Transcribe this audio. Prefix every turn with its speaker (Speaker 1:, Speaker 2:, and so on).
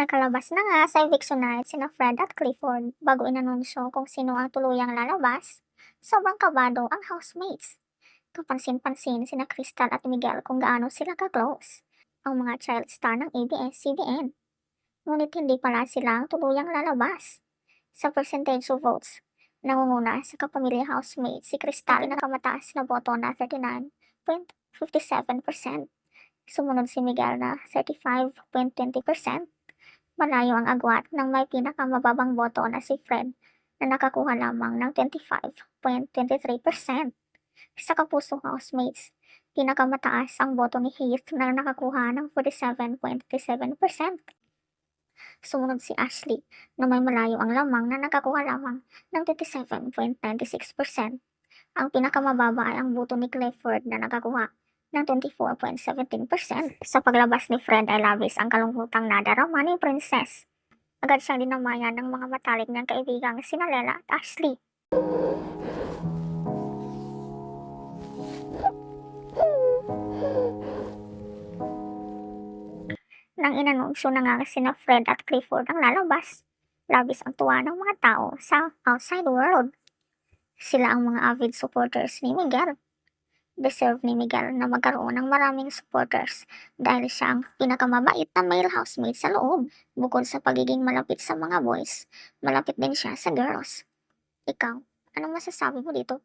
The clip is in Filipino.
Speaker 1: Nakalabas na nga sa eviction night sina Fred at Clifford bago inanunsyo kung sino ang tuluyang lalabas. Sobrang kabado ang housemates. Kapansin-pansin sina Crystal at Miguel kung gaano sila ka-close. Ang mga child star ng ABS-CBN. Ngunit hindi pala sila ang tuluyang lalabas. Sa percentage of votes, nangunguna sa kapamilya housemate si Crystal na pinakamataas na boto na 39.57%. Sumunod si Miguel na 35.20%. Malayo ang agwat ng may pinakamababang boto na si Fred na nakakuha lamang ng 25.23%. Sa kapuso housemates, pinakamataas ang boto ni Heath na nakakuha ng 47.37%. Sumunod si Ashley na may malayo ang lamang na nakakuha lamang ng 27.96%. Ang pinakamababa ay ang boto ni Clifford na nakakuha ng 24.17%. Sa paglabas ni Fred ay labis ang kalungkutang nadarama ni Princess. Agad siyang dinamayan ng mga matalik niyang kaibigang sina Lela at Ashley. Nang inanunsyo na nga sina Fred at Clifford ang lalabas, labis ang tuwa ng mga tao sa outside world. Sila ang mga avid supporters ni Miguel. Deserve ni Miguel na magkaroon ng maraming supporters dahil siya ang pinakamabait na male housemate sa loob. Bukod sa pagiging malapit sa mga boys, malapit din siya sa girls. Ikaw, anong masasabi mo dito?